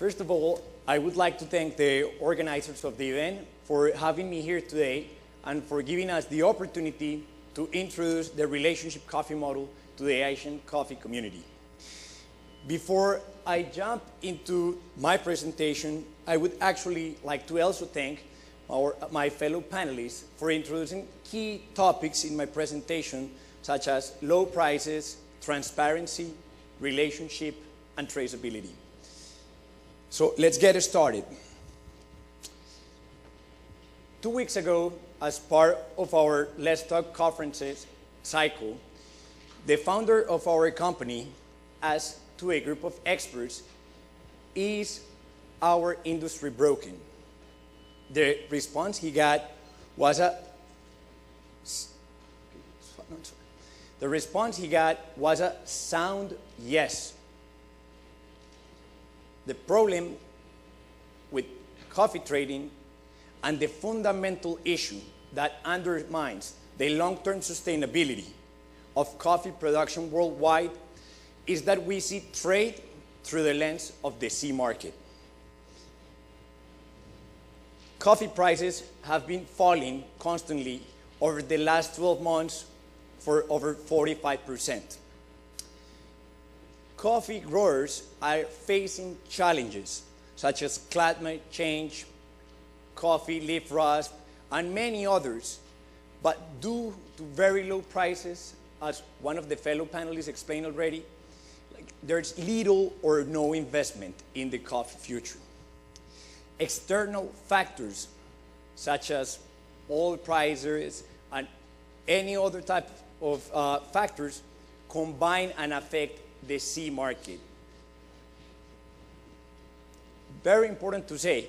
First of all, I would like to thank the organizers of the event for having me here today and for giving us the opportunity to introduce the relationship coffee model to the Asian coffee community. Before I jump into my presentation, I would actually like to also thank my fellow panelists for introducing key topics in my presentation, such as low prices, transparency, relationship, and traceability. So let's get started. 2 weeks ago, as part of our Let's Talk conferences cycle, the founder of our company asked to a group of experts, is our industry broken? The response he got was a sound yes. The problem with coffee trading and the fundamental issue that undermines the long-term sustainability of coffee production worldwide is that we see trade through the lens of the sea market. Coffee prices have been falling constantly over the last 12 months for over 45%. Coffee growers are facing challenges such as climate change, coffee leaf rust, and many others. But due to very low prices, as one of the fellow panelists explained already, there's little or no investment in the coffee future. External factors such as oil prices and any other type of factors combine and affect the sea market. Very important to say,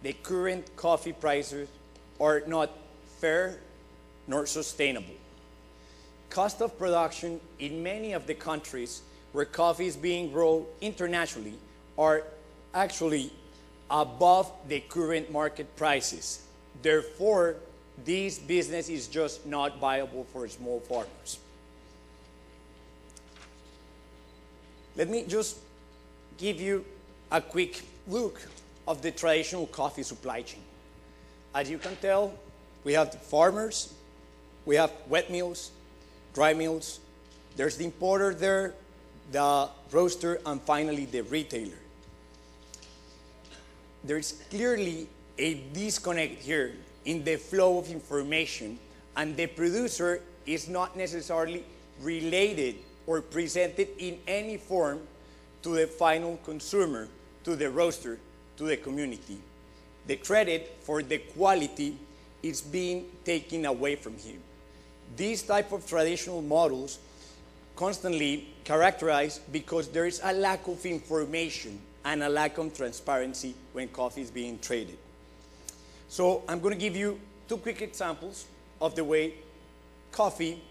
the current coffee prices are not fair nor sustainable. Cost of production in many of the countries where coffee is being grown internationally are actually above the current market prices. Therefore, this business is just not viable for small farmers. Let me just give you a quick look of the traditional coffee supply chain. As you can tell, we have the farmers, we have wet mills, dry mills, there's the importer there, the roaster, and finally the retailer. There's clearly a disconnect here in the flow of information, and the producer is not necessarily related or presented in any form to the final consumer, to the roaster, to the community. The credit for the quality is being taken away from him. These type of traditional models constantly characterized because there is a lack of information and a lack of transparency when coffee is being traded. So I'm going to give you 2 quick examples of the way coffee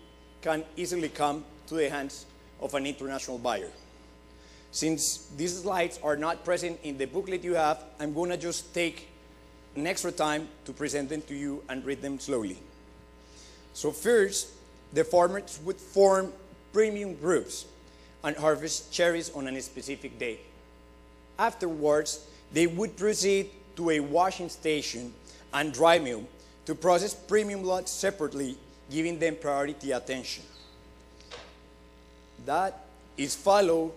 can easily come to the hands of an international buyer. Since these slides are not present in the booklet you have, I'm going to just take an extra time to present them to you and read them slowly. So first, the farmers would form premium groups and harvest cherries on a specific day. Afterwards, they would proceed to a washing station and dry mill to process premium lots separately, giving them priority attention. That is followed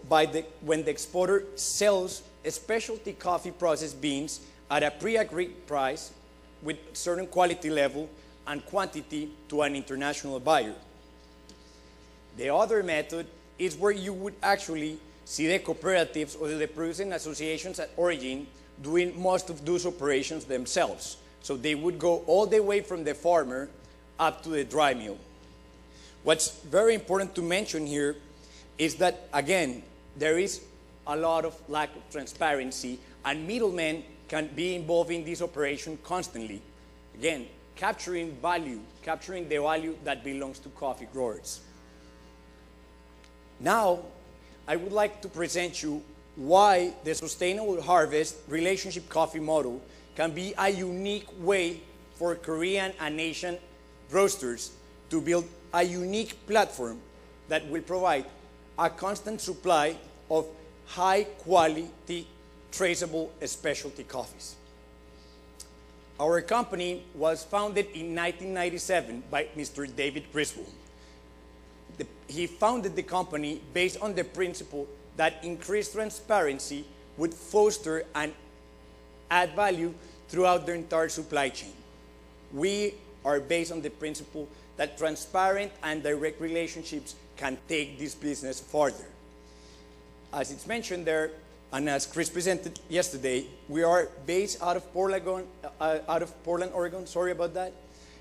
by when the exporter sells specialty coffee processed beans at a pre-agreed price with certain quality level and quantity to an international buyer. The other method is where you would actually see the cooperatives or the producing associations at origin doing most of those operations themselves. So they would go all the way from the farmer up to the dry mill. What's very important to mention here is that, again, there is a lot of lack of transparency, and middlemen can be involved in this operation constantly. Again, capturing the value that belongs to coffee growers. Now, I would like to present you why the sustainable harvest relationship coffee model can be a unique way for Korean and Asian roasters to build a unique platform that will provide a constant supply of high quality, traceable specialty coffees. Our company was founded in 1997 by Mr. David Griswold. He founded the company based on the principle that increased transparency would foster and add value throughout the entire supply chain. We are based on the principle that transparent and direct relationships can take this business further. As it's mentioned there, and as Chris presented yesterday, we are based out of Portland, Oregon. Sorry about that.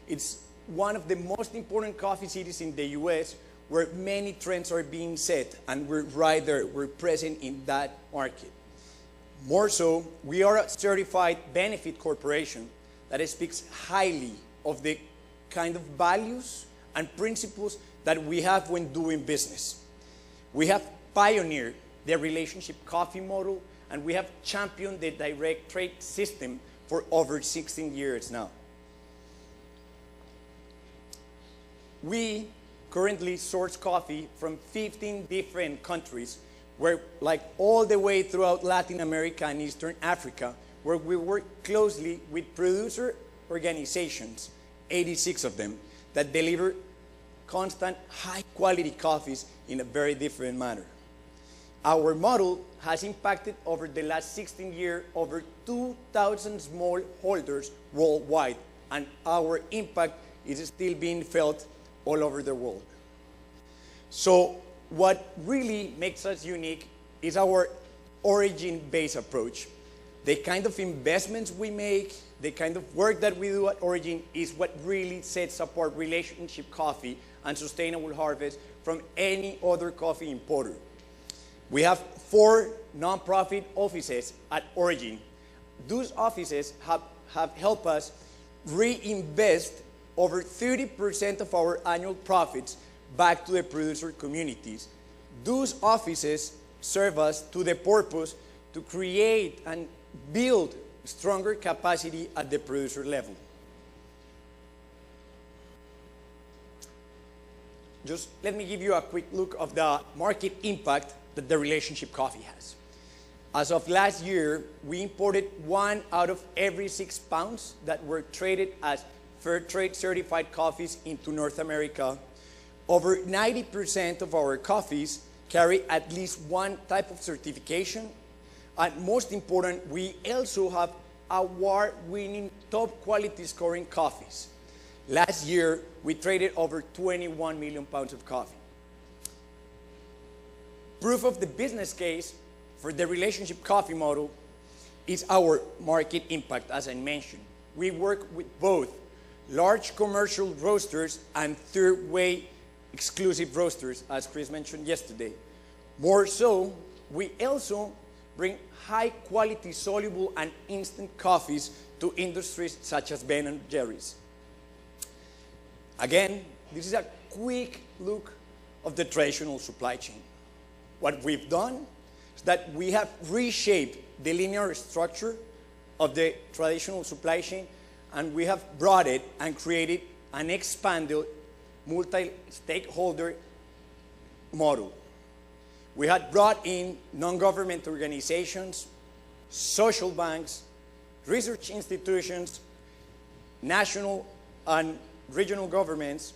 It's one of the most important coffee cities in the US where many trends are being set, and we're right there. We're present in that market. More so, we are a certified benefit corporation that speaks highly of the kind of values and principles that we have when doing business. We have pioneered the relationship coffee model, and we have championed the direct trade system for over 16 years now. We currently source coffee from 15 different countries, where, like all the way throughout Latin America and Eastern Africa, where we work closely with producer organizations, 86 of them, that deliver constant high-quality coffees in a very different manner. Our model has impacted over the last 16 years over 2,000 small holders worldwide, and our impact is still being felt all over the world. So what really makes us unique is our origin-based approach. The kind of investments we make, the kind of work that we do at Origin is what really sets apart relationship coffee and sustainable harvest from any other coffee importer. We have 4 nonprofit offices at Origin. Those offices have helped us reinvest over 30% of our annual profits back to the producer communities. Those offices serve us to the purpose to create and build stronger capacity at the producer level. Just let me give you a quick look of the market impact that the relationship coffee has. As of last year, we imported 1 out of every 6 pounds that were traded as fair trade certified coffees into North America. Over 90% of our coffees carry at least one type of certification. And most important, we also have award-winning top quality scoring coffees. Last year, we traded over 21 million pounds of coffee. Proof of the business case for the relationship coffee model is our market impact, as I mentioned. We work with both large commercial roasters and third-way exclusive roasters, as Chris mentioned yesterday. More so, we also bring high-quality soluble and instant coffees to industries such as Ben & Jerry's. Again, this is a quick look of the traditional supply chain. What we've done is that we have reshaped the linear structure of the traditional supply chain, and we have brought it and created an expanded multi-stakeholder model. We had brought in non-government organizations, social banks, research institutions, national and regional governments,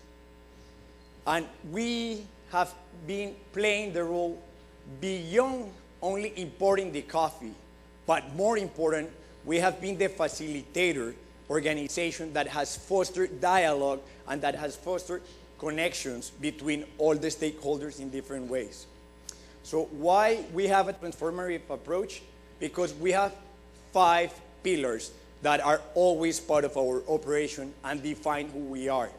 and we have been playing the role beyond only importing the coffee, but more important, we have been the facilitator organization that has fostered dialogue and that has fostered connections between all the stakeholders in different ways. So why we have a transformative approach? Because we have 5 pillars that are always part of our operation and define who we are.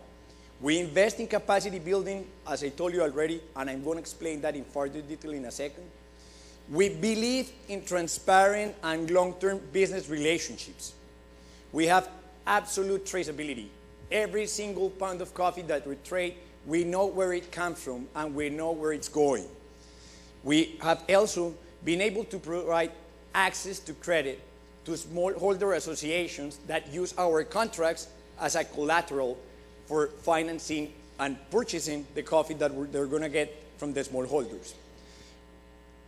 We invest in capacity building, as I told you already, and I'm going to explain that in further detail in a second. We believe in transparent and long-term business relationships. We have absolute traceability. Every single pound of coffee that we trade, we know where it comes from and we know where it's going. We have also been able to provide access to credit to smallholder associations that use our contracts as a collateral for financing and purchasing the coffee that they're going to get from the smallholders.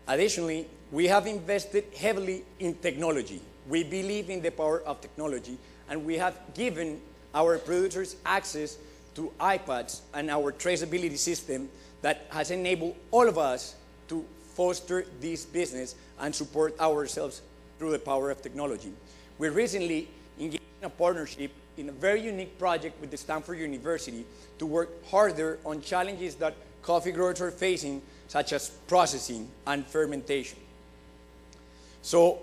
Additionally, we have invested heavily in technology. We believe in the power of technology, and we have given our producers access to iPads and our traceability system that has enabled all of us to foster this business and support ourselves through the power of technology. We recently engaged in a partnership in a very unique project with the Stanford University to work harder on challenges that coffee growers are facing, such as processing and fermentation. So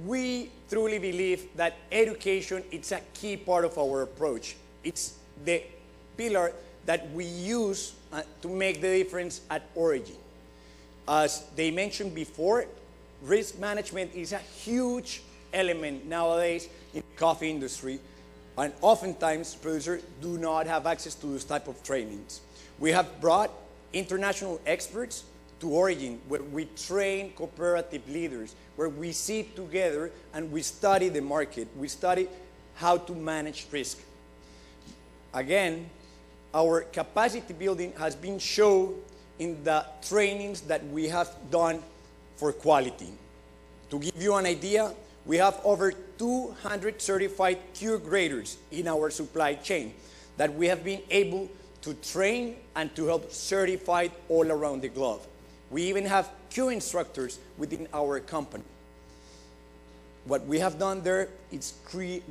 we truly believe that education is a key part of our approach. It's the pillar that we use to make the difference at origin. As they mentioned before, risk management is a huge element nowadays in the coffee industry, and oftentimes producers do not have access to this type of trainings. We have brought international experts to Origin, where we train cooperative leaders, where we sit together and we study the market. We study how to manage risk. Again, our capacity building has been shown in the trainings that we have done for quality. To give you an idea, we have over 200 certified cure graders in our supply chain that we have been able to train and to help certify all around the globe. We even have cure instructors within our company. What we have done there is created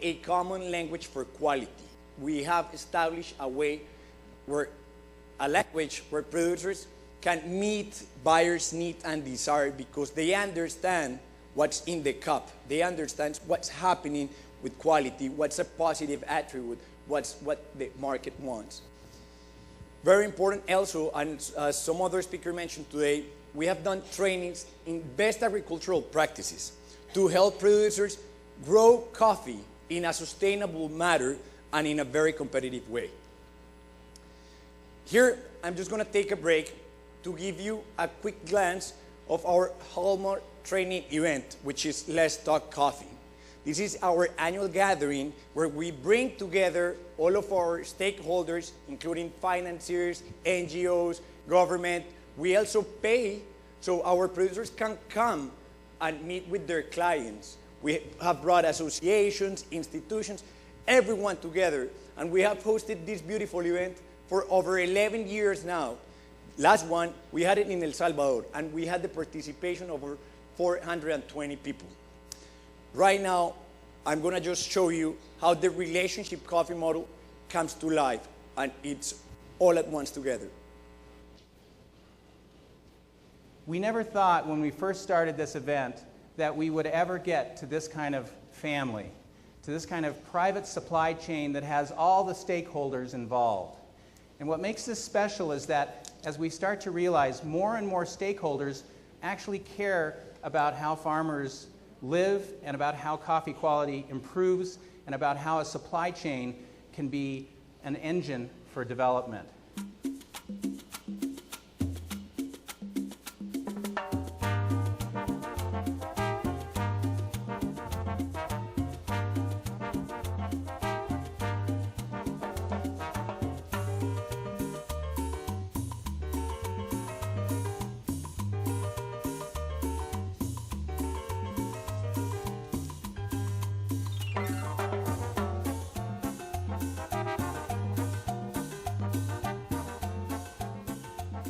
a common language for quality. We have established a language where producers can meet buyers' need and desire, because they understand what's in the cup. They understand what's happening with quality, what's a positive attribute, what the market wants. Very important also, and as some other speaker mentioned today, we have done trainings in best agricultural practices to help producers grow coffee in a sustainable manner and in a very competitive way. Here, I'm just going to take a break to give you a quick glance of our hallmark training event, which is Let's Talk Coffee. This is our annual gathering where we bring together all of our stakeholders, including financiers, NGOs, government. We also pay so our producers can come and meet with their clients. We have brought associations, institutions, everyone together, and we have hosted this beautiful event for over 11 years now. Last one, we had it in El Salvador, and we had the participation of over 420 people. Right now, I'm going to just show you how the relationship coffee model comes to life, and it's all at once together. We never thought when we first started this event that we would ever get to this kind of family, to this kind of private supply chain that has all the stakeholders involved. And what makes this special is that as we start to realize more and more stakeholders actually care about how farmers live and about how coffee quality improves and about how a supply chain can be an engine for development.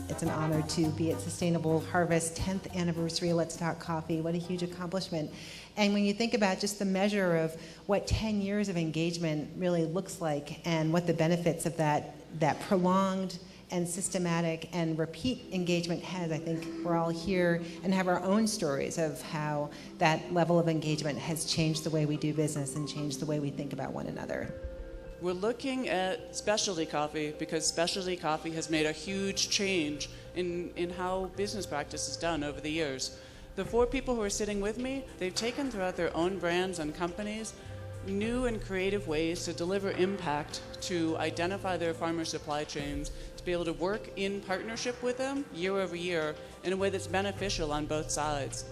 It's an honor to be at Sustainable Harvest 10th anniversary Let's Talk Coffee. What a huge accomplishment. And when you think about just the measure of what 10 years of engagement really looks like and what the benefits of that prolonged and systematic and repeat engagement has, I think we're all here and have our own stories of how that level of engagement has changed the way we do business and changed the way we think about one another. We're looking at specialty coffee because specialty coffee has made a huge change in how business practice is done over the years. The 4 people who are sitting with me, they've taken throughout their own brands and companies new and creative ways to deliver impact, to identify their farmer supply chains, to be able to work in partnership with them year over year in a way that's beneficial on both sides.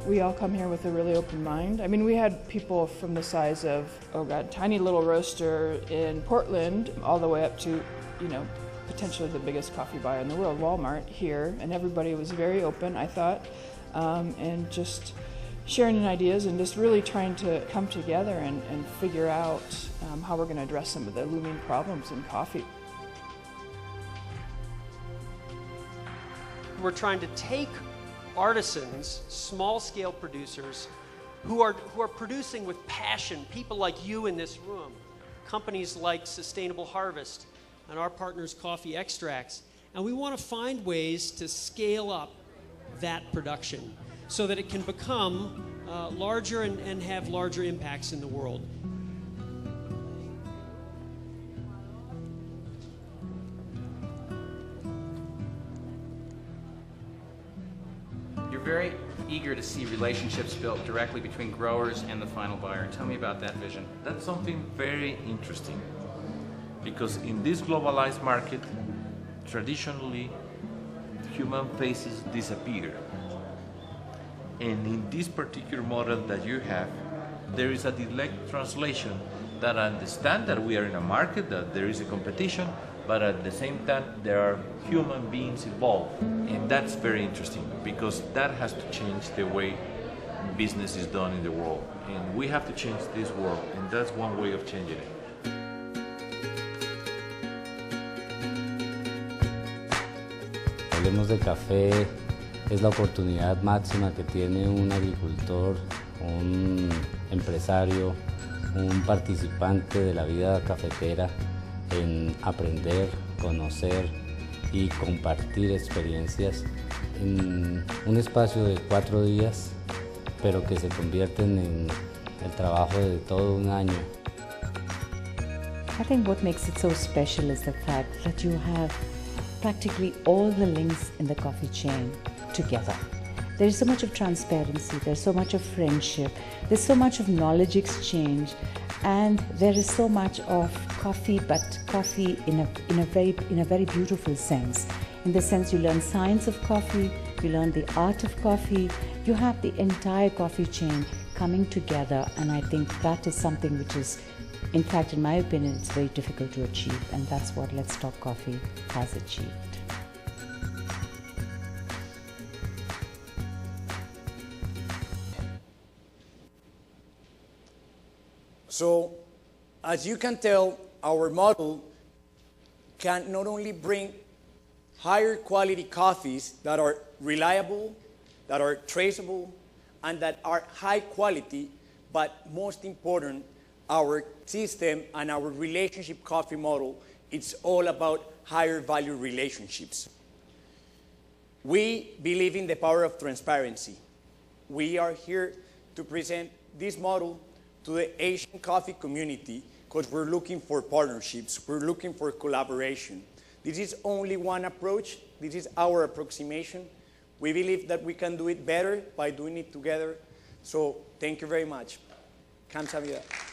We all come here with a really open mind. I mean, we had people from the size of, tiny little roaster in Portland, all the way up to, potentially the biggest coffee buyer in the world, Walmart, here, and everybody was very open, I thought, and just sharing ideas and just really trying to come together and figure out how we're going to address some of the looming problems in coffee. We're trying to take artisans, small-scale producers, who are producing with passion, people like you in this room, companies like Sustainable Harvest, and our partners Coffee Extracts. And we want to find ways to scale up that production so that it can become larger and have larger impacts in the world. You're very eager to see relationships built directly between growers and the final buyer. Tell me about that vision. That's something very interesting, because in this globalized market, traditionally, human faces disappear. And in this particular model that you have, there is a direct translation that understand that we are in a market, that there is a competition, but at the same time, there are human beings involved. And that's very interesting, because that has to change the way business is done in the world. And we have to change this world, and that's one way of changing it. Hablemos de Café es la oportunidad máxima que tiene un agricultor, un empresario, un participante de la vida cafetera en aprender, conocer y compartir experiencias en un espacio de 4 días, pero que se convierten en el trabajo de todo un año. I think what makes it so special is the fact that you have practically all the links in the coffee chain together. There is so much of transparency, there's so much of friendship, there's so much of knowledge exchange, and there is so much of coffee, but coffee in a very beautiful sense. In the sense you learn science of coffee, you learn the art of coffee, you have the entire coffee chain coming together, and I think that is something which is, in fact, in my opinion, it's very difficult to achieve, and that's what Let's Talk Coffee has achieved. So, as you can tell, our model can not only bring higher quality coffees that are reliable, that are traceable, and that are high quality, but most important, our system and our relationship coffee model, it's all about higher value relationships. We believe in the power of transparency. We are here to present this model to the Asian coffee community because we're looking for partnerships, we're looking for collaboration. This is only one approach, this is our approximation. We believe that we can do it better by doing it together. So thank you very much. 감사합니다.